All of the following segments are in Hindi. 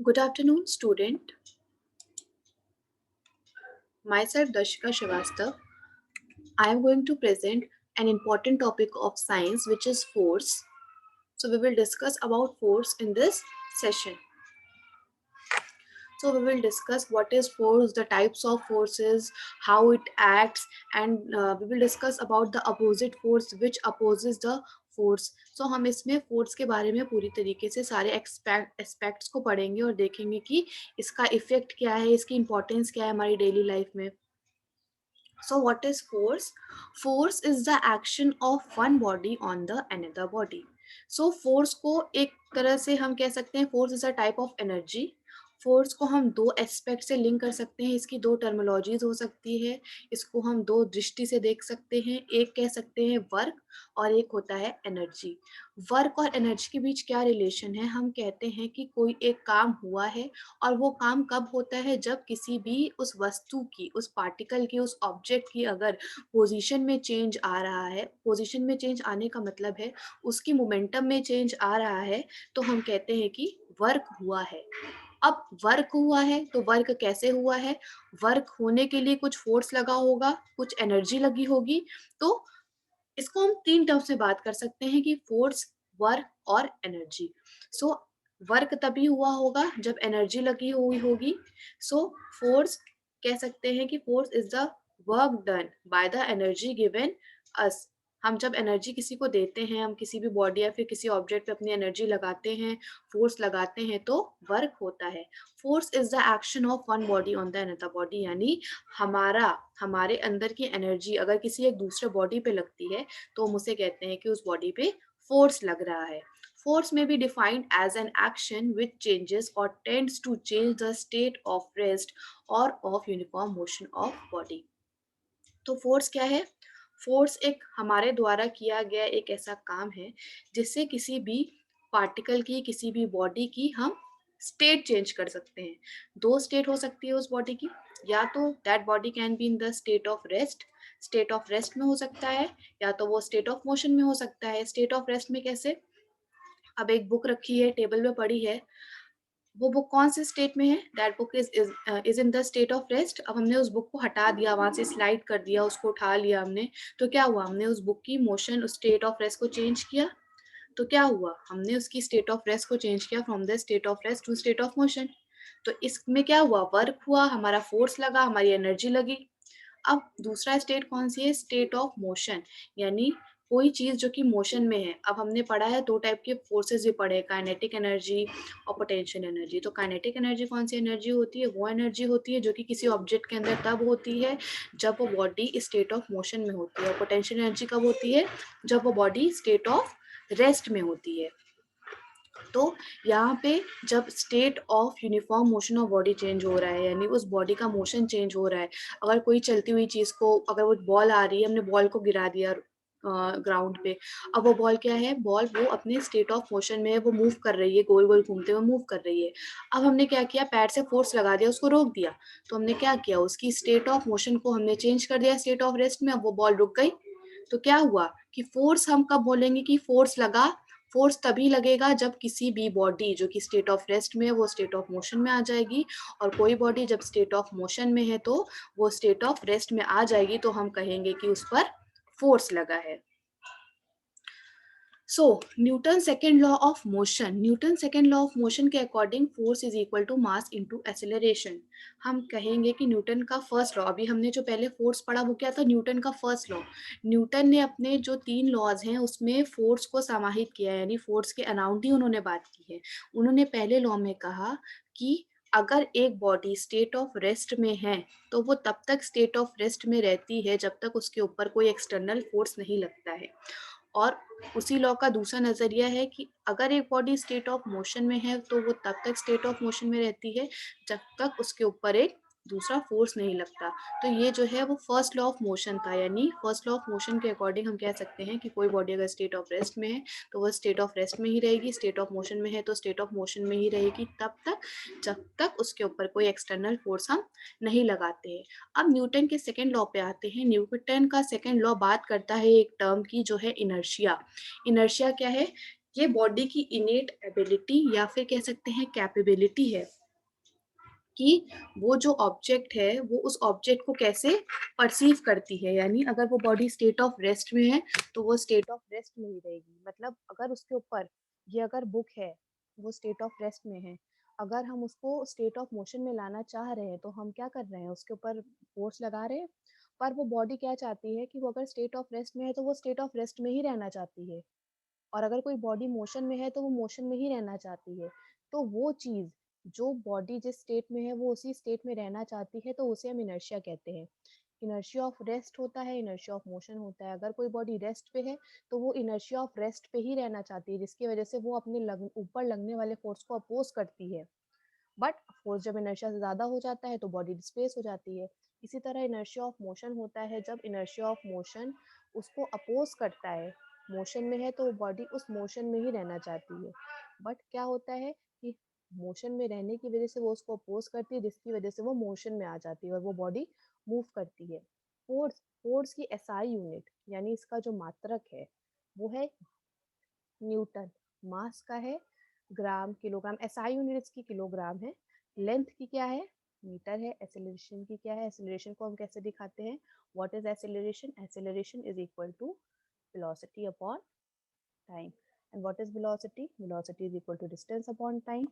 Good afternoon, student. Myself, Dashika Srivastav. I am going to present an important topic of science, which is force. So, we will discuss about force in this session. So, we will discuss what is force, the types of forces, how it acts, and we will discuss about the opposite force which opposes the force हम इसमें फोर्स के बारे में पूरी तरीके से सारे एस्पेक्ट्स को पढ़ेंगे और देखेंगे कि इसका इफेक्ट क्या है, इसकी इंपॉर्टेंस क्या है हमारी डेली लाइफ में. So what is force? Force is the action of one body on the another body. So force को एक तरह से हम कह सकते हैं force is a type of energy. Force को हम दो एस्पेक्ट से लिंक कर सकते हैं, इसकी दो टर्मिनोलॉजीज हो सकती है, इसको हम दो दृष्टि से देख सकते हैं. एक कह सकते हैं वर्क और एक होता है एनर्जी. वर्क और एनर्जी के बीच क्या रिलेशन है? हम कहते हैं कि कोई एक काम हुआ है और वो काम कब होता है? जब किसी भी उस वस्तु की, उस पार्टिकल की, उस ऑब्जेक्ट की अगर पोजीशन में चेंज आ रहा है, पोजीशन में चेंज आने का मतलब है उसकी मोमेंटम में चेंज आ रहा है, तो हम कहते हैं कि वर्क हुआ है. अब वर्क हुआ है तो वर्क कैसे हुआ है? वर्क होने के लिए कुछ फोर्स लगा होगा, कुछ एनर्जी लगी होगी. तो इसको हम तीन टर्म्स में बात कर सकते हैं कि फोर्स, वर्क और एनर्जी. सो वर्क तभी हुआ होगा जब एनर्जी लगी हुई होगी. सो फोर्स कह सकते हैं कि force is the work done by the energy given us. हम जब एनर्जी किसी को देते हैं, हम किसी भी बॉडी या फिर किसी ऑब्जेक्ट पे अपनी एनर्जी लगाते हैं, फोर्स लगाते हैं, तो वर्क होता है. Force is the action of one body on the another body, यानी हमारे अंदर की एनर्जी अगर किसी एक दूसरे बॉडी पे लगती है तो हम उसे कहते हैं कि उस बॉडी पे फोर्स लग रहा है. Force may be defined as an action which changes or tends to change the state of rest or of uniform motion of body. तो फोर्स क्या है? फोर्स एक हमारे द्वारा किया गया एक ऐसा काम है जिससे किसी भी पार्टिकल की, किसी भी बॉडी की हम स्टेट चेंज कर सकते हैं. दो स्टेट हो सकती है उस बॉडी की. या तो that body can be in the state of rest में हो सकता है, या तो वो स्टेट ऑफ मोशन में हो सकता है. स्टेट ऑफ रेस्ट में कैसे? अब एक बुक रखी है, टेबल पे पड़ी है, वो बुक कौन से स्टेट में है? That book is in the state of rest. अब हमने उस बुक को हटा दिया, वहां से स्लाइड कर दिया, उसको उठा लिया हमने, तो क्या हुआ? हमने उस बुक की मोशन, उस स्टेट ऑफ रेस्ट को चेंज किया. तो क्या हुआ? हमने उसकी स्टेट ऑफ रेस्ट को चेंज किया from the state of rest to state of motion. तो इसमें क्या हुआ? वर्क हुआ, हमारा फोर्स लगा, हमारी एनर्जी लगी. अब दूसरा स्टेट कौन सी है? स्टेट ऑफ मोशन, यानी कोई चीज जो कि मोशन में है. अब हमने पढ़ा है दो टाइप के फोर्सेस भी पढ़े, काइनेटिक एनर्जी और पोटेंशियल एनर्जी. तो काइनेटिक एनर्जी कौन सी एनर्जी होती है? वो एनर्जी होती है जो कि किसी ऑब्जेक्ट के अंदर तब होती है जब वो बॉडी स्टेट ऑफ मोशन में होती है. और पोटेंशियल एनर्जी कब होती है? जब वो बॉडी स्टेट ऑफ रेस्ट में होती है. तो यहाँ पे जब state of uniform motion of body change हो रहा है, यानी उस बॉडी का मोशन चेंज हो रहा है. अगर कोई चलती हुई चीज को, अगर वो बॉल आ रही है, हमने बॉल को गिरा दिया ग्राउंड पे. अब वो बॉल क्या है? बॉल वो अपने स्टेट ऑफ मोशन में है, वो मूव कर रही है, गोल गोल घूमते हुए मूव कर रही है. अब हमने क्या किया? पैर से फोर्स लगा दिया, उसको रोक दिया. तो हमने क्या किया? उसकी स्टेट ऑफ मोशन को हमने चेंज कर दिया स्टेट ऑफ रेस्ट में. अब वो बॉल रुक गई. तो क्या हुआ कि फोर्स, हम कब बोलेंगे कि फोर्स लगा? फोर्स तभी लगेगा जब किसी भी बॉडी जो कि स्टेट ऑफ रेस्ट में है वो स्टेट ऑफ मोशन में आ जाएगी. और कोई बॉडी जब स्टेट ऑफ मोशन में है तो वो स्टेट ऑफ रेस्ट में आ जाएगी, तो हम कहेंगे कि उस पर फोर्स लगा है. So Newton second law of motion. Newton second law of motion के according force is equal to mass into acceleration. हम कहेंगे कि न्यूटन का फर्स्ट लॉ, अभी हमने जो पहले फोर्स पढ़ा वो क्या था? न्यूटन का फर्स्ट लॉ. न्यूटन ने अपने जो तीन लॉज हैं उसमें फोर्स को समाहित किया है, यानी फोर्स के अराउंड ही उन्होंने बात की है. उन्होंने पहले लॉ में कहा कि अगर एक बॉडी स्टेट ऑफ रेस्ट में है तो वो तब तक स्टेट ऑफ रेस्ट में रहती है जब तक उसके ऊपर कोई एक्सटर्नल फोर्स नहीं लगता है. और उसी लॉ का दूसरा नजरिया है कि अगर एक बॉडी स्टेट ऑफ मोशन में है तो वो तब तक स्टेट ऑफ मोशन में रहती है जब तक उसके ऊपर एक दूसरा फोर्स नहीं लगता. तो ये जो है वो फर्स्ट लॉ ऑफ मोशन था, यानी फर्स्ट लॉ ऑफ मोशन के अकॉर्डिंग हम कह सकते हैं कि कोई बॉडी अगर स्टेट ऑफ रेस्ट में है तो वो स्टेट ऑफ रेस्ट में ही रहेगी, स्टेट ऑफ मोशन में है तो स्टेट ऑफ मोशन में ही रहेगी तब तक जब तक उसके ऊपर कोई एक्सटर्नल फोर्स हम नहीं लगाते हैं. अब न्यूटन के सेकेंड लॉ पे आते हैं. न्यूटन का सेकेंड लॉ बात करता है एक टर्म की जो है इनर्शिया. इनर्शिया क्या है? ये बॉडी की इनेट एबिलिटी या फिर कह सकते हैं कैपेबिलिटी है कि वो जो ऑब्जेक्ट है वो उस ऑब्जेक्ट को कैसे परसीव करती है। यानी अगर वो बॉडी स्टेट ऑफ रेस्ट में है तो वो स्टेट ऑफ रेस्ट में ही रहेगी। मतलब अगर उसके ऊपर ये अगर बुक है वो स्टेट ऑफ रेस्ट में है, अगर हम उसको स्टेट ऑफ मोशन में लाना चाह रहे हैं तो हम क्या कर रहे हैं, उसके ऊपर फोर्स लगा रहे हैं। पर वो बॉडी क्या चाहती है कि वो अगर स्टेट ऑफ रेस्ट में है तो वो स्टेट ऑफ रेस्ट में ही रहना चाहती है, और अगर कोई बॉडी मोशन में है तो वो मोशन में ही रहना चाहती है। तो वो चीज़ जो बॉडी जिस स्टेट में है वो उसी स्टेट में रहना चाहती है, तो उसे हम इनर्शिया कहते हैं। इनर्शिया ऑफ रेस्ट होता है, इनर्शिया ऑफ मोशन होता है। अगर कोई बॉडी रेस्ट पे है तो वो इनर्शिया ऑफ रेस्ट पे ही रहना चाहती है, जिसकी वजह से वो अपने ऊपर लगने वाले फोर्स को अपोज करती है। बट फोर्स जब इनर्शिया से ज़्यादा हो जाता है तो बॉडी डिस्प्लेस हो जाती है। इसी तरह इनर्शिया ऑफ मोशन होता है, जब इनर्शिया ऑफ मोशन उसको अपोज करता है, मोशन में है तो वो बॉडी उस मोशन में ही रहना चाहती है। बट क्या होता है कि मोशन में रहने की वजह से वो उसको अपोज करती है, जिसकी वजह से वो मोशन में आ जाती है और वो बॉडी मूव करती है। फोर्स फोर्स की एसआई यूनिट यानी इसका जो मात्रक है वो है न्यूटन। मास का है ग्राम किलोग्राम, एसआई यूनिट इसकी किलोग्राम है। लेंथ की क्या है, मीटर है। एक्सेलरेशन की क्या है, एक्सेलरेशन को हम कैसे दिखाते हैं, what is acceleration, acceleration is equal to velocity upon time. And what is velocity, velocity is equal to distance upon time.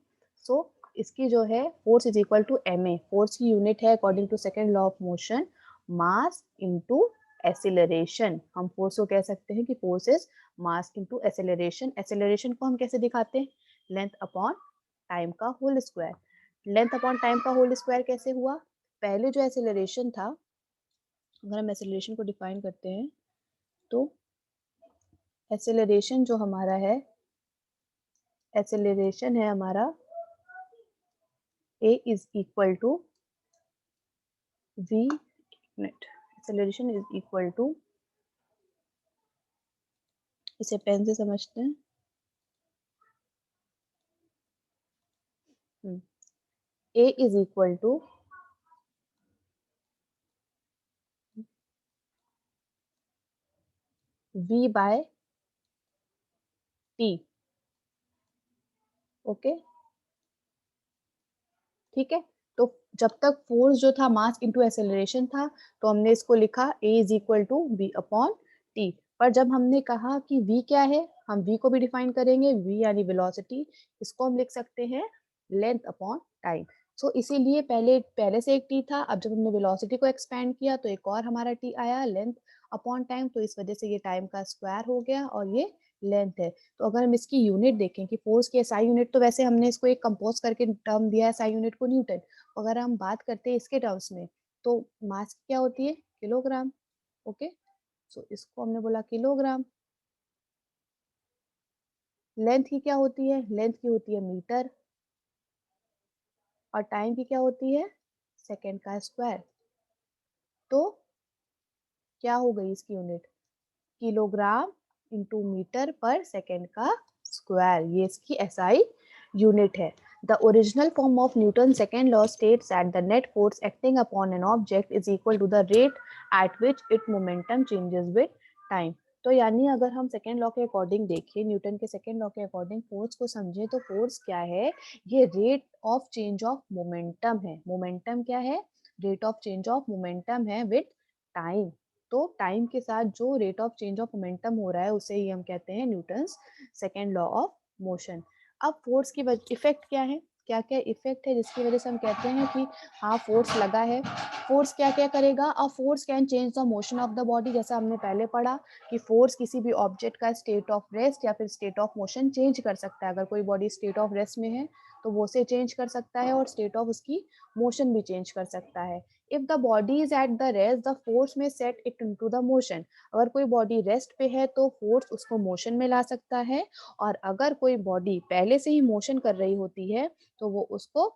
So इसकी जो है force is equal to ma, force की यूनिट है according to second law of motion, mass into acceleration. हम फोर्स को कह सकते हैं कि force is mass into acceleration. Acceleration को हम कैसे दिखाते हैं, लेंथ अपॉन टाइम का whole square. Length upon time का होल स्क्वायर कैसे हुआ, पहले जो एक्सीलरेशन था, अगर हम एक्सीलरेशन को डिफाइन करते हैं तो एक्सीलरेशन जो हमारा है, एक्सेलरेशन है हमारा a is equal to v, minute, acceleration is equal to, इसे पेन से समझते हैं। a is equal to v by t। Okay, ठीक है। तो जब तक फोर्स जो था मास इनटू एक्सेलरेशन था तो हमने इसको लिखा a is equal to v upon t। पर जब हमने कहा कि v क्या है, हम v को भी डिफाइन करेंगे, v यानी वेलोसिटी, इसको हम लिख सकते हैं लेंथ अपॉन टाइम। सो इसीलिए पहले पहले से एक t था, अब जब हमने वेलोसिटी को एक्सपेंड किया तो एक और हमारा t आया, लेंथ अपॉन टाइम। तो इस वजह से ये टाइम का स्क्वायर हो गया और ये लेंथ है। तो अगर हम इसकी यूनिट देखें कि फोर्स की एसआई यूनिट, तो वैसे हमने इसको एक कंपोज करके टर्म दिया है एसआई यूनिट को न्यूटन। अगर हम बात करते हैं इसके टर्म्स में तो मास क्या होती है, किलोग्राम। ओके, सो इसको हमने बोला किलोग्राम। लेंथ की क्या होती है, लेंथ की होती है मीटर, और टाइम की क्या होती है, सेकेंड का स्क्वायर। तो क्या हो गई इसकी यूनिट, किलोग्राम इंटू मीटर पर सेकेंड का स्क्वायर, ये इसकी एसआई यूनिट है। The original form of Newton's second law states that the net force acting upon an object is equal to the rate at which its momentum changes with time। तो यानी अगर हम सेकेंड लॉ के अकॉर्डिंग देखें, न्यूटन के सेकेंड लॉ के अकॉर्डिंग फोर्स को समझें तो फोर्स क्या है, ये rate of change of momentum है। मोमेंटम क्या है, rate of change of momentum है विथ टाइम। तो टाइम के साथ जो rate of change of momentum हो रहा है उसे ही हम कहते हैं Newton's second law of motion. अब फोर्स की इफेक्ट क्या है, क्या क्या इफेक्ट है जिसकी वजह से हम कहते हैं कि हाँ फोर्स लगा है। फोर्स क्या क्या करेगा, a force can change the motion of the body, जैसा हमने पहले पढ़ा कि फोर्स किसी भी ऑब्जेक्ट का स्टेट ऑफ रेस्ट या फिर स्टेट ऑफ मोशन चेंज कर सकता है। अगर कोई बॉडी स्टेट ऑफ रेस्ट में है तो वो उसे चेंज कर सकता है और स्टेट ऑफ उसकी मोशन भी चेंज कर सकता है। If the body is at the rest the force में set it into the motion, अगर कोई बॉडी रेस्ट पे है तो फोर्स उसको मोशन में ला सकता है, और अगर कोई बॉडी पहले से ही मोशन कर रही होती है तो वो उसको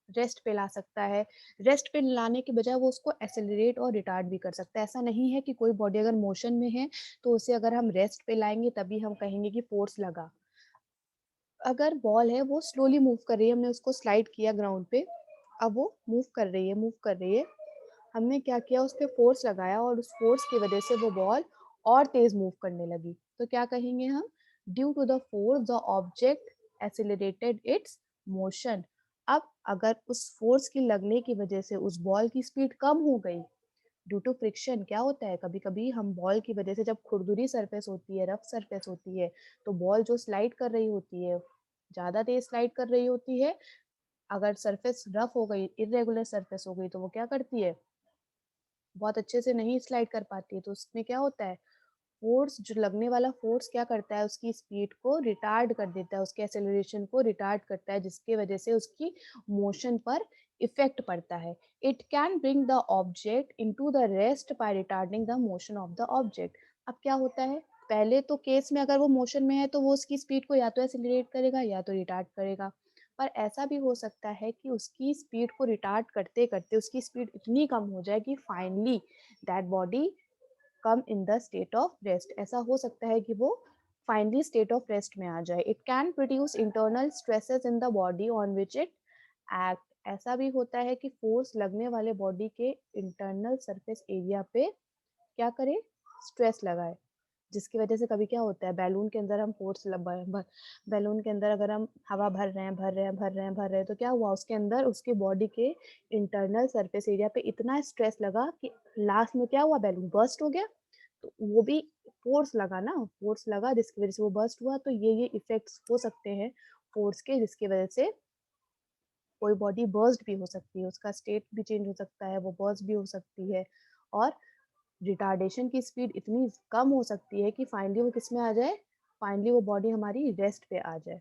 रेस्ट पे ला सकता है। रेस्ट पे लाने के बजाय वो उसको एक्सेलरेट और रिटार्ड भी कर सकता है। ऐसा नहीं है कि कोई बॉडी अगर मोशन में है तो उसे अगर हम रेस्ट पे लाएंगे तभी हम कहेंगे कि फोर्स लगा। अगर बॉल है वो स्लोली मूव कर रही है, हमने उसको स्लाइड किया ग्राउंड पे, अब वो मूव कर रही है, मूव कर रही है, हमने क्या किया, उस पे फोर्स लगाया और उस फोर्स की वजह से वो बॉल और तेज मूव करने लगी, तो क्या कहेंगे हम, due to the force the object accelerated its motion. अब अगर उस फोर्स की लगने की वजह से उस बॉल की स्पीड कम हो गई ड्यू टू फ्रिक्शन, क्या होता है कभी कभी हम बॉल की वजह से, जब खुरदुरी सरफेस होती है, रफ सरफेस होती है, तो बॉल जो स्लाइड कर रही होती है, ज्यादा तेज स्लाइड कर रही होती है, अगर सरफेस रफ हो गई, इरेगुलर सरफेस हो गई, तो वो क्या करती है, बहुत अच्छे से नहीं स्लाइड कर पाती है। तो उसमें क्या होता है, फोर्स जो लगने वाला फोर्स क्या करता है, उसकी स्पीड को रिटार्ड कर देता है, उसके एक्सेलरेशन को रिटार्ड करता है, जिसकी वजह से उसकी मोशन पर इफेक्ट पड़ता है। It can bring the object into the rest by retarding the motion of the object. अब क्या होता है, पहले तो केस में अगर वो मोशन में है तो वो उसकी स्पीड को या तो एक्सेलरेट करेगा या तो रिटार्ड करेगा। पर ऐसा भी हो सकता है कि उसकी स्पीड को रिटार्ड करते करते उसकी स्पीड इतनी कम हो जाए कि finally that body come in the state of rest. ऐसा हो सकता है कि वो फाइनली स्टेट ऑफ रेस्ट में आ जाए। It can produce internal stresses in the body on which it act. ऐसा भी होता है कि फोर्स लगने वाले बॉडी के इंटरनल सरफेस एरिया पे क्या करे, स्ट्रेस लगाए, जिसकी वजह से कभी क्या होता है, बैलून के अंदर हम फोर्स बैलून के अंदर अगर हम हवा भर रहे हैं तो क्या हुआ, उसके अंदर उसके बॉडी के इंटरनल सरफेस एरिया पे इतना स्ट्रेस लगा कि लास्ट में क्या हुआ, बैलून बर्स्ट हो गया। तो वो भी फोर्स लगा ना, फोर्स लगा जिसकी वजह से वो बर्स्ट हुआ। तो ये इफेक्ट्स हो सकते हैं फोर्स के, जिसकी वजह से कोई बॉडी बर्स्ट भी हो सकती है, उसका स्टेट भी चेंज हो सकता है, वो बर्स्ट भी हो सकती है। और रिटार्डेशन की स्पीड इतनी कम हो सकती है कि फाइनली वो किस में आ जाए, फाइनली वो बॉडी हमारी रेस्ट पे आ जाए।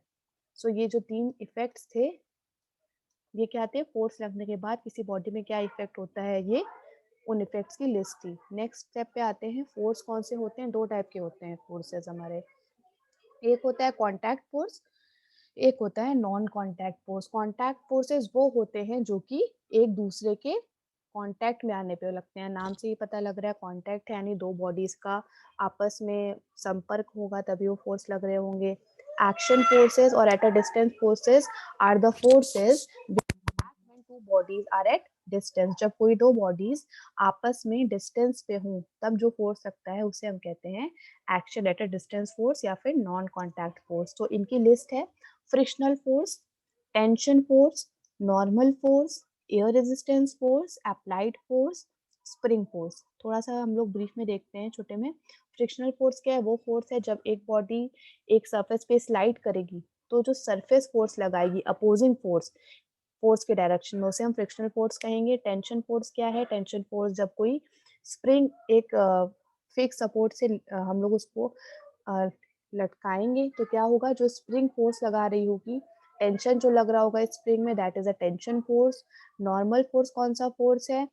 सो ये जो 3 इफेक्ट्स थे, ये क्या थे, फोर्स लगने के बाद किसी बॉडी में क्या इफेक्ट होता है, ये उन इफेक्ट्स की लिस्ट थी। नेक्स्ट स्टेप पे आते हैं, फोर्स कौन से होते हैं, 2 टाइप के होते हैं फोर्सेस हमारे। एक होता है कॉन्टैक्ट फोर्स, एक होता है non contact force. Contact forces वो होते हैं जो कि एक दूसरे के कांटेक्ट में आने पे लगते हैं। नाम से ही पता लग रहा है, कांटेक्ट है यानी दो बॉडीज का आपस में संपर्क होगा तभी वो फोर्स लग रहे होंगे। एक्शन फोर्सेस और at a distance forces are the forces when two bodies are at distance। जब कोई दो बॉडीज आपस में डिस्टेंस पे हों तब जो फोर्स लगता है उसे हम कहते हैं action at a distance force या फिर नॉन कॉन्टैक्ट फोर्स। तो इनकी लिस्ट है, frictional force, tension force, normal force, air resistance force, applied force, spring force. थोड़ा सा हम लोग ब्रीफ में देखते हैं छोटे में। फ्रिक्शनल फोर्स क्या है, वो फोर्स है जब एक बॉडी एक सरफेस पे स्लाइड करेगी तो जो सरफेस फोर्स लगाएगी अपोजिंग फोर्स, फोर्स के डायरेक्शन में, उसे हम फ्रिक्शनल फोर्स कहेंगे। टेंशन फोर्स क्या है, टेंशन फोर्स जब कोई स्प्रिंग एक फिक्स सपोर्ट से हम लोग उसको लटकाएंगे तो क्या होगा, जो स्प्रिंग फोर्स लगा रही होगी, टेंशन जो लग रहा होगा स्प्रिंग में, that is a tension force. Normal force कौन सा फोर्स है,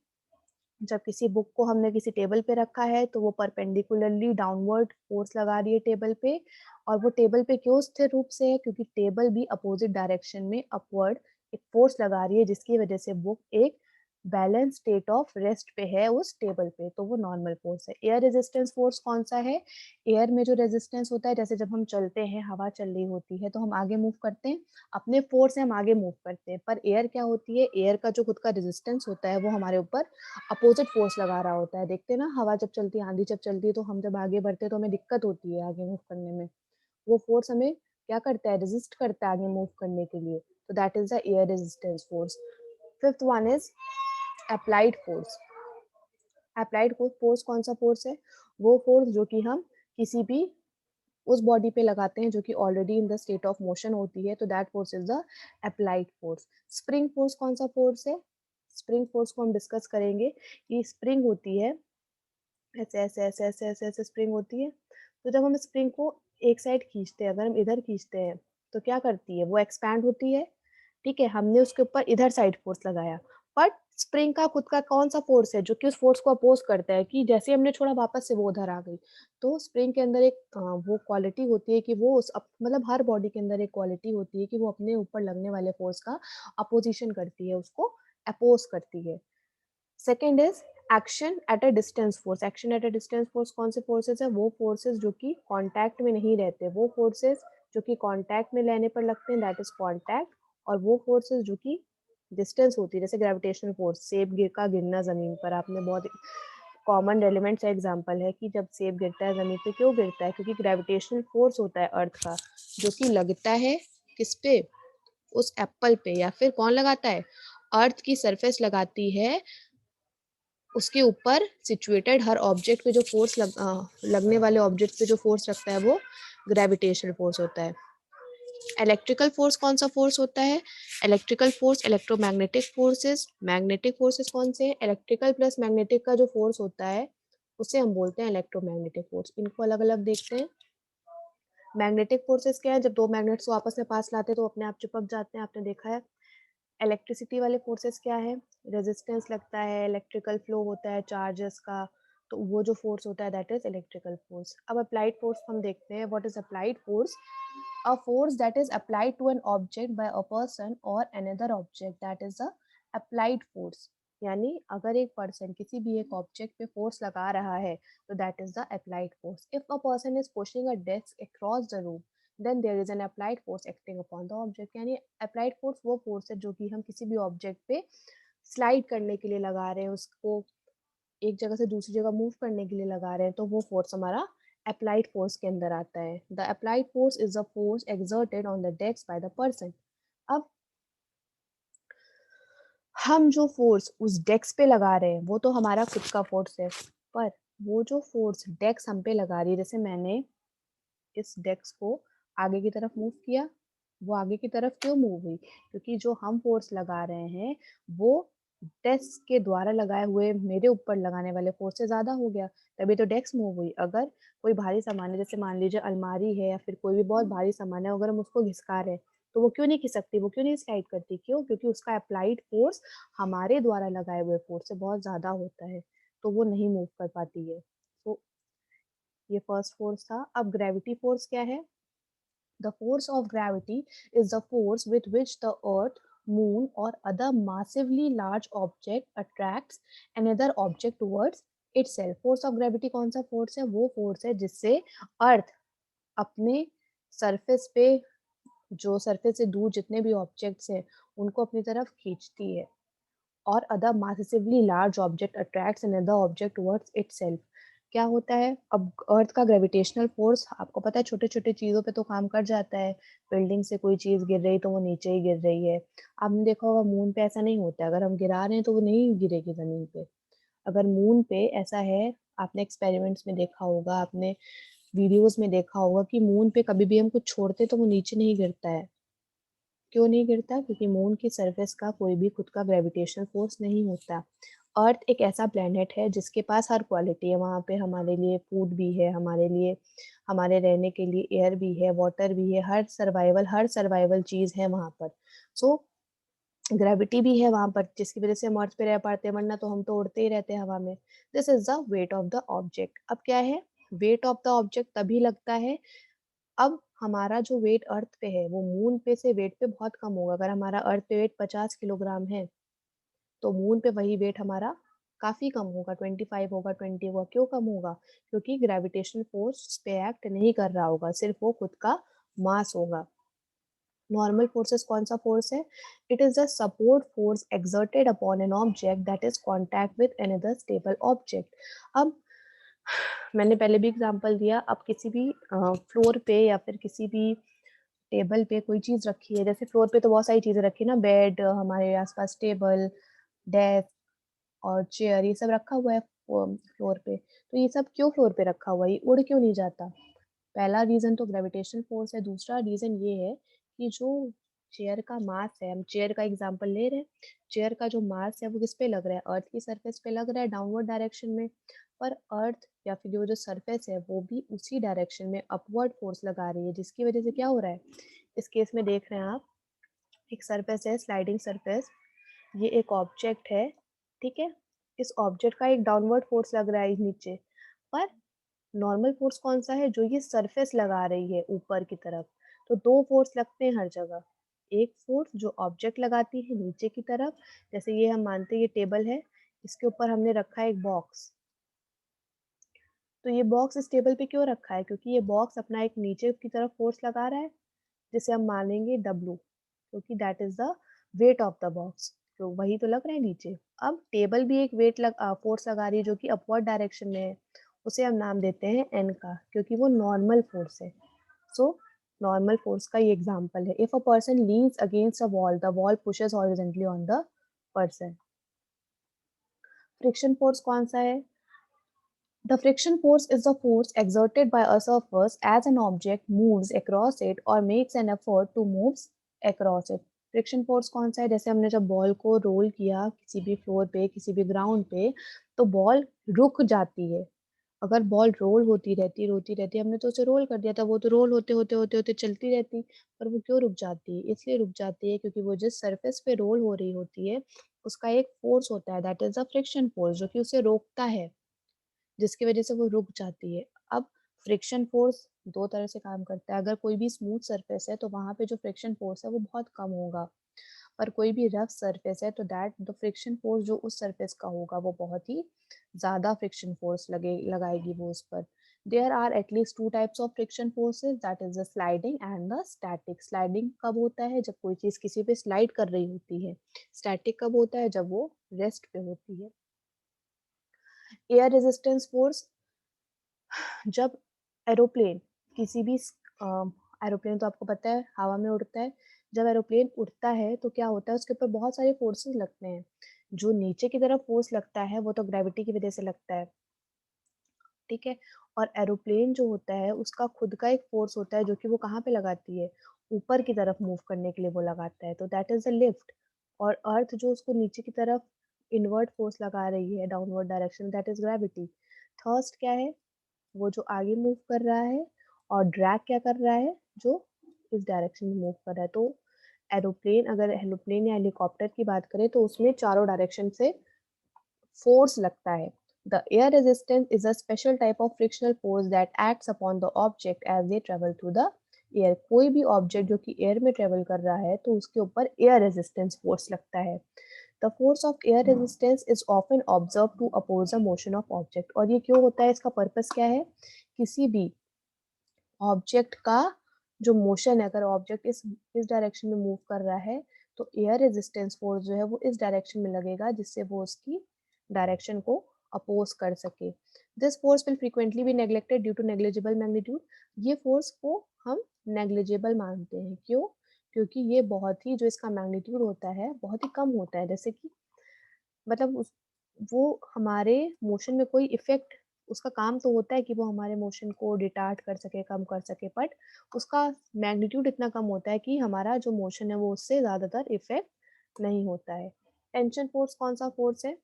जब किसी बुक को हमने किसी टेबल पे रखा है तो वो परपेंडिकुलरली डाउनवर्ड फोर्स लगा रही है टेबल पे, और वो टेबल पे क्यों स्थिर रूप से है, क्योंकि टेबल भी अपोजिट डायरेक्शन में अपवर्ड एक फोर्स लगा रही है, जिसकी वजह से बुक एक बैलेंस स्टेट ऑफ रेस्ट पे है उस टेबल पे, तो वो नॉर्मल फोर्स है। एयर रेजिस्टेंस फोर्स कौन सा है, एयर में जो रेजिस्टेंस होता है, जैसे जब हम चलते हैं हवा चल रही होती है तो हम आगे मूव करते हैं, अपने फोर्स से हम आगे मूव करते हैं। पर एयर क्या होती है, एयर का जो खुद का रेजिस्टेंस होता है वो हमारे ऊपर अपोजिट फोर्स लगा रहा होता है। देखते हैं ना, हवा जब चलती है, आंधी जब चलती है, तो हम जब आगे बढ़ते हैं तो हमें दिक्कत होती है आगे मूव करने में। वो फोर्स हमें क्या करता है, रेजिस्ट करता है आगे मूव करने के लिए। तो that is the air resistance force. Fifth one is applied force. Applied force कौन सा फोर्स है, वो फोर्स जो कि हम किसी भी उस बॉडी पे लगाते हैं जो कि already in the state of motion होती है, तो that force is the applied force. Spring force कौन सा फोर्स है, स्प्रिंग फोर्स को हम डिस्कस करेंगे। ये स्प्रिंग होती है, ऐसे ऐसे ऐसे ऐसे ऐसे ऐसे स्प्रिंग होती है। तो जब हम स्प्रिंग को एक साइड खींचते हैं, अगर हम इधर खींचते हैं तो क्या करती है, वो एक्सपैंड होती है। ठीक है, हमने उसके ऊपर इधर साइड फोर्स लगाया, बट स्प्रिंग का खुद का कौन सा फोर्स है जो कि उस फोर्स को अपोज करता है, कि जैसे हमने छोड़ा वापस से वो उधर आ गई। तो स्प्रिंग के अंदर एक वो क्वालिटी होती है कि वो मतलब हर बॉडी के अंदर एक क्वालिटी होती है कि वो अपने ऊपर लगने वाले फोर्स का अपोजिशन करती है, उसको अपोज करती है। Second is action at a distance force. Action at a distance force कौन से फोर्सेस है, वो फोर्सेस जो कि कांटेक्ट में नहीं रहते, वो फोर्सेस जो कि कांटेक्ट में लेने पर लगते हैं, दैट इज कांटेक्ट। और वो फोर्सेस जो कि डिस्टेंस होती है, जैसे ग्रेविटेशनल फोर्स, सेब गिर का गिरना जमीन पर, आपने बहुत कॉमन एलिमेंट्स का एग्जांपल है कि जब सेब गिरता है ज़मीन पे, क्यों गिरता है? क्योंकि ग्रेविटेशनल फोर्स होता है अर्थ का, जो कि लगता है किस पे? उस एप्पल पे। या फिर कौन लगाता है? अर्थ की सरफेस लगाती है, उसके ऊपर सिचुएटेड हर ऑब्जेक्ट पे जो फोर्स लगने वाले ऑब्जेक्ट पे जो फोर्स लगता है वो ग्रेविटेशनल फोर्स होता है। इलेक्ट्रिकल फोर्स कौन सा फोर्स होता है? Electrical force electromagnetic forces. Magnetic forces कौन से? इलेक्ट्रिकल प्लस मैग्नेटिक का जो फोर्स होता है उसे हम बोलते हैं इलेक्ट्रोमैग्नेटिक फोर्स। इनको अलग अलग देखते हैं। मैग्नेटिक फोर्सेस क्या है? जब दो मैग्नेट्स को आपस में पास लाते हैं तो अपने आप चिपक जाते हैं, आपने देखा है। इलेक्ट्रिसिटी वाले फोर्सेस क्या है? रेजिस्टेंस लगता है, इलेक्ट्रिकल फ्लो होता है चार्जेस का, तो वो जो फोर्स होता है दैट इज इलेक्ट्रिकल फोर्स। अब अप्लाइड फोर्स हम देखते हैं। What is applied force? A force that is applied to an object by a person और another object, that is a applied force. यानी अगर एक पर्सन किसी भी एक ऑब्जेक्ट पे फोर्स लगा रहा है तो that is the applied force. If a person is pushing a desk across the room then there is an applied force acting upon the object. यानी अप्लाइड फोर्स वो फोर्स है जो कि हम किसी भी ऑब्जेक्ट पे स्लाइड करने के लिए लगा रहे हैं, उसको एक जगह से दूसरी जगह मूव करने के लिए लगा रहे हैं, तो वो फोर्स हमारा अप्लाइड फोर्स के अंदर आता है। The applied force is the force exerted on the desk by the person. अब हम जो फोर्स उस डेस्क पे लगा रहे हैं वो तो हमारा खुद का फोर्स है, पर वो जो फोर्स डेस्क हम पे लगा रही है, जैसे मैंने इस डेस्क को आगे की तरफ मूव किया, वो आगे की तरफ क्यों मूव हुई? क्योंकि जो हम फोर्स लगा रहे हैं वो डेस्क के द्वारा लगाए हुए मेरे ऊपर लगाने वाले फोर्स से ज्यादा हो गया, तभी तो डेस्क मूव हुई। अगर कोई भारी सामान है, जैसे मान लीजिए अलमारी है या फिर कोई भी बहुत भारी सामान है, अगर हम उसको घिसका रहे हैं तो वो क्यों नहीं खिसकती, वो क्यों नहीं स्लाइड करती? क्यों? क्योंकि उसका अप्लाइड फोर्स हमारे द्वारा लगाए हुए फोर्स से बहुत ज्यादा होता है, तो वो नहीं मूव कर पाती है। तो ये फर्स्ट फोर्स था। अब ग्रेविटी फोर्स क्या है? The force of gravity is the force with which the earth, moon or other massively large object attracts another object towards itself। force of gravity कौन सा force है? वो force है जिससे अर्थ अपने सरफेस पे, जो सरफेस से दूर जितने भी ऑब्जेक्ट्स हैं उनको अपनी तरफ खींचती है, और other massively large object attracts another object towards itself। क्या होता है? अब अर्थ का ग्रेविटेशनल फोर्स आपको पता है छोटे छोटे चीजों पे तो काम कर जाता है। बिल्डिंग से कोई चीज गिर रही तो वो नीचे ही गिर रही है। आपने देखा होगा मून पे ऐसा नहीं होता है, अगर हम गिरा रहे हैं तो वो नहीं गिरेगी जमीन पे। अगर मून पे ऐसा है, आपने एक्सपेरिमेंट्स में देखा होगा, आपने वीडियोस में देखा होगा कि मून पे कभी भी हम कुछ छोड़ते तो वो नीचे नहीं गिरता है। क्यों नहीं गिरता? क्योंकि मून की सरफेस का कोई भी खुद का ग्रेविटेशनल फोर्स नहीं होता। अर्थ एक ऐसा प्लेनेट है जिसके पास हर क्वालिटी है, वहाँ पे हमारे लिए फूड भी है, हमारे लिए हमारे रहने के लिए एयर भी है, वाटर भी है, हर सर्वाइवल चीज है वहाँ पर। सो ग्रेविटी भी है वहाँ पर, जिसकी वजह से हम अर्थ पे रह पाते हैं, वरना तो हम तो उड़ते ही रहते हैं हवा में। This is the weight of the object. अब क्या है? वेट ऑफ द ऑब्जेक्ट तभी लगता है, अब हमारा जो वेट अर्थ पे है वो मून पे से वेट पे बहुत कम होगा। अगर हमारा अर्थ पे वेट 50 किलोग्राम है तो मून पे वही वेट हमारा काफी कम होगा, 25 होगा, 20 होगा। क्यों कम होगा? क्योंकि ग्रेविटेशनल फोर्स उस पे एक्ट नहीं कर रहा होगा, सिर्फ वो खुद का मास होगा। नॉर्मल फोर्सेस कौन सा फोर्स है? It is the support force exerted upon an object that is contact with another stable object. अब मैंने पहले भी एग्जांपल दिया, अब किसी भी फ्लोर पे या फिर किसी भी टेबल पे कोई चीज रखी है, जैसे फ्लोर पे तो बहुत सारी चीजें रखी है ना, बेड, हमारे आसपास टेबल, डेस्क और चेयर, ये सब रखा हुआ है फ्लोर पे। तो ये सब क्यों फ्लोर पे रखा हुआ है? ये उड़ क्यों नहीं जाता? पहला रीजन तो ग्रेविटेशनल फोर्स है। दूसरा रीजन ये है कि जो चेयर का मास है, हम चेयर का एग्जांपल ले रहे हैं, चेयर का जो मास है वो किस पे लग रहा है? अर्थ की सरफेस पे लग रहा है, डाउनवर्ड डायरेक्शन में। पर अर्थ या फिर वो जो सरफेस है वो भी उसी डायरेक्शन में अपवर्ड फोर्स लगा रही है, जिसकी वजह से क्या हो रहा है? इस केस में देख रहे हैं आप, एक सरफेस है, स्लाइडिंग सरफेस, ये एक ऑब्जेक्ट है, ठीक है। इस ऑब्जेक्ट का एक डाउनवर्ड फोर्स लग रहा है नीचे, पर नॉर्मल फोर्स कौन सा है? जो ये सरफेस लगा रही है ऊपर की तरफ। तो दो फोर्स लगते हैं हर जगह। एक फोर्स जो ऑब्जेक्ट लगाती है नीचे की तरफ, जैसे ये हम मानते हैं ये टेबल है, इसके ऊपर हमने रखा है एक बॉक्स, तो ये बॉक्स इस टेबल पे क्यों रखा है? क्योंकि ये बॉक्स अपना एक नीचे की तरफ फोर्स लगा रहा है, जिसे हम मानेंगे W, क्योंकि that is the weight of the box. तो वही तो लग रहा है नीचे। अब टेबल भी एक फोर्स लगा रही है जो कि अपवर्ड डायरेक्शन में है, उसे हम नाम देते हैं एन का, क्योंकि वो नॉर्मल फोर्स है। सो नॉर्मल फोर्स का ये एग्जांपल है। If a person leans against a wall, the wall pushes horizontally on the person. Friction force कौन सा है? The friction force is the force exerted by a surface as an object moves across it or makes an effort to move across it. Friction force कौन सा है? जैसे हमने जब बॉल को रोल किया किसी भी फ्लोर पे, किसी भी ग्राउंड पे, तो बॉल रुक जाती है। अगर बॉल रोल होती रहती, हमने तो उसे रोल कर दिया था, वो तो रोल होते होते होते होते चलती रहती। पर वो क्यों रुक जाती है? इसलिए रुक जाती है क्योंकि वो जिस सरफेस पे रोल हो रही होती है, उसका एक फोर्स होता है, that is the friction force, जो कि उसे रोकता है, जिसकी वजह से वो रुक जाती है। अब फ्रिक्शन फोर्स 2 तरह से काम करता है। अगर कोई भी स्मूथ सरफेस है तो वहाँ पे जो फ्रिक्शन फोर्स है वो बहुत कम होगा। पर कोई भी रफ सरफेस है तो दैट द फ्रिक्शन फोर्स जो उस सरफेस का होगा वो बहुत ही ज़्यादा फ्रिक्शन फोर्स लगाएगी वो उस पर। There are at least 2 types of friction forces, that is the sliding and the static. Sliding कब होता है? जब कोई चीज़ किसी पे स्लाइड कर रही होती है। स्टैटिक कब होता है? जब वो रेस्ट पे होती है। एयर रेजिस्टेंस फोर्स, जब एरोप्लेन किसी भी एरोप्लेन तो आपको पता है हवा में उड़ता है। जब एरोप्लेन उड़ता है तो क्या होता है, उसके ऊपर बहुत सारे फोर्सेस लगते हैं। जो नीचे की तरफ फोर्स लगता है वो तो ग्रेविटी की वजह से लगता है, ठीक है। और एरोप्लेन जो होता है उसका खुद का एक फोर्स होता है जो कि वो कहाँ पे लगाती है, ऊपर की तरफ मूव करने के लिए वो लगाता है, तो दैट इज द लिफ्ट। और अर्थ जो उसको नीचे की तरफ इनवर्ट फोर्स लगा रही है, downward direction, that is gravity. Thrust क्या है? वो जो आगे मूव कर रहा है। और ड्रैग क्या कर रहा है? जो इस डायरेक्शन में मूव कर रहा है। तो एरोप्लेन, अगर एरोप्लेन या हेलीकॉप्टर की बात करें तो उसमें चारों डायरेक्शन से फोर्स लगता है। The air resistance is a special type of frictional force that acts upon the object as they travel through the air. कोई भी ऑब्जेक्ट जो कि एयर में ट्रेवल कर रहा है तो उसके ऊपर एयर रेजिस्टेंस फोर्स लगता है। The force of air resistance is often observed to oppose the motion of object. और ये क्यों होता है? इसका पर्पस क्या है? किसी भी ऑब्जेक्ट का जो मोशन है, अगर ऑब्जेक्ट इस डायरेक्शन में मूव कर रहा है तो एयर रेजिस्टेंस फोर्स जो है वो इस डायरेक्शन में लगेगा, जिससे वो उसकी डायरेक्शन को अपोज कर सके। This force will frequently be neglected due to negligible magnitude. ये फोर्स को हम नेग्लिजिबल मानते हैं। क्यों? क्योंकि ये बहुत ही, जो इसका मैग्नीट्यूड होता है बहुत ही कम होता है। जैसे कि मतलब वो हमारे मोशन में कोई इफेक्ट, उसका काम तो होता है कि वो हमारे मोशन को डिटार्ट कर सके, कम कर सके, बट उसका मैग्नीट्यूड इतना कम होता है कि हमारा जो मोशन है वो उससे ज़्यादातर इफेक्ट नहीं होता है। टेंशन फोर्स कौन सा फोर्स है?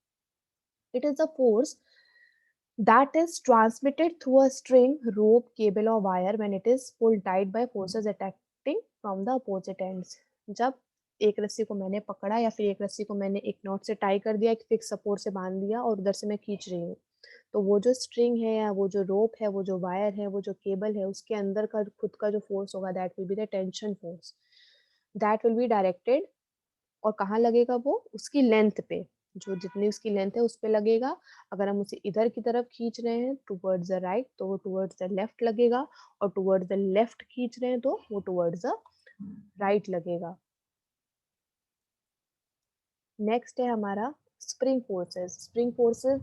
It is the force that is transmitted through a string, rope, cable or wire when it is pulled tight by forces attacking from the opposite ends. जब एक रस्सी को मैंने पकड़ा या फिर एक रस्सी को मैंने एक नॉट से टाई कर दिया, एक फिक्स सपोर्ट से बांध दिया और उधर से मैं खींच रही हूँ, तो वो जो स्ट्रिंग है या वो जो रोप है, वो जो वायर है, वो जो केबल है, उसके अंदर का खुद का जो फोर्स होगा, that will be the tension force. That will be directed, और कहाँ लगेगा वो? उसकी लेंथ पे, जो जितनी उसकी लेंथ है उस पे लगेगा। अगर हम उसे इधर की तरफ खींच रहे हैं टुवर्ड्स द राइट तो वो टुवर्ड्स द लेफ्ट लगेगा, और टुवर्ड्स द लेफ्ट खींच रहे हैं तो वो टुवर्ड्स द राइट लगेगा। नेक्स्ट है हमारा spring forces. Spring forces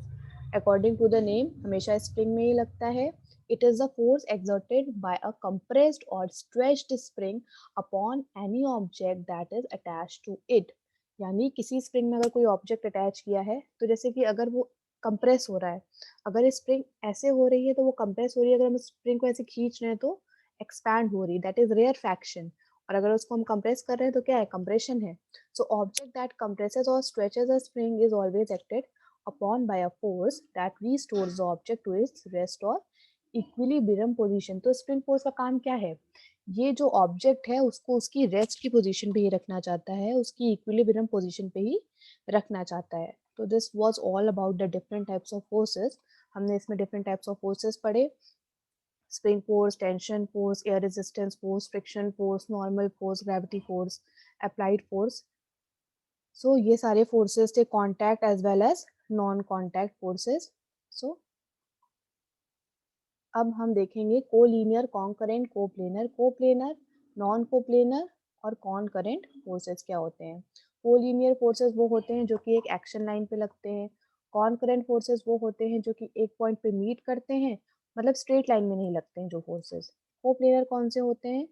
according to the name हमेशा स्प्रिंग में ही लगता है। It is the force exerted by a compressed or stretched spring upon any object that is attached to it। यानी किसी स्प्रिंग में अगर कोई ऑब्जेक्ट अटैच किया है, तो जैसे कि अगर वो कंप्रेस हो रहा है, अगर स्प्रिंग ऐसे हो रही है तो वो कंप्रेस हो रही है, अगर हम स्प्रिंग को ऐसे खींच रहे हैं तो एक्सपैंड हो रही है, दैट इज रेयर फैक्शन। और अगर उसको हम कंप्रेस कर रहे हैं तो क्या है? कंप्रेशन है। So object that compresses or stretches a spring is always acted upon by a force that restores the object to its rest or equilibrium position। तो स्प्रिंग फोर्स का काम क्या है? ये जो ऑब्जेक्ट है उसको उसकी रेस्ट की पोजीशन पे ही रखना चाहता है, उसकी इक्विलिब्रियम पोजीशन पे ही रखना चाहता है। तो this was all about the different types of forces. हमने इसमें डिफरेंट टाइप्स ऑफ फोर्सेस पढ़े। Spring force, tension force, air resistance force, friction force, normal force, gravity force, applied force. So ये सारे फोर्सेस थे, contact as well as non contact forces. So अब हम देखेंगे collinear, concurrent, coplanar. Coplanar, non coplanar और कॉन्करेंट फोर्सेस क्या होते हैं। कोलिनियर फोर्सेस वो होते हैं जो कि एक एक्शन लाइन पे लगते हैं। कॉनकरेंट फोर्सेस वो होते हैं जो कि एक पॉइंट पे मीट करते हैं, मतलब स्ट्रेट लाइन में नहीं लगते हैं जो फोर्सेस। कोप्लेनर कौन से होते हैं?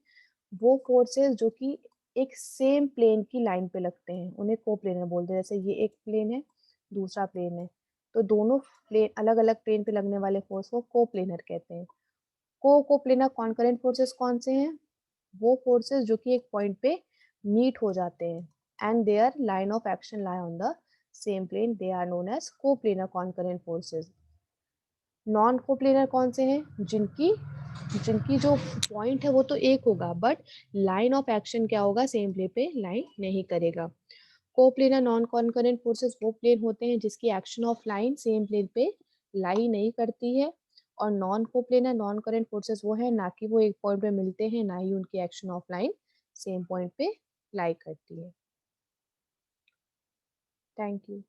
वो फोर्सेस जो कि एक सेम प्लेन की लाइन पे लगते हैं, उन्हें कोप्लेनर बोलते हैं। जैसे ये एक प्लेन है, दूसरा प्लेन है, तो दोनों प्लेन अलग अलग प्लेन पे लगने वाले फोर्स को कोप्लेनर कहते हैं। कोप्लेनर कॉनकरेंट फोर्सेस कौन से हैं? वो फोर्सेस जो कि एक पॉइंट पे मीट हो जाते हैं and their line of action lie on the same plane, they are known as coplanar concurrent forces. Non coplanar कौन से हैं? जिनकी जिनकी जो पॉइंट है वो तो एक होगा, बट लाइन ऑफ एक्शन क्या होगा? सेम प्लेन पे लाइन नहीं करेगा। कोप्लेनर नॉन कॉनकरेंट फोर्सेस वो प्लेन होते हैं जिसकी action of line same plane पे लाई नहीं करती है। और non coplanar non current forces वो है ना कि वो एक पॉइंट पे मिलते हैं, ना ही उनकी action of line same point पे लाई करती है। Thank you.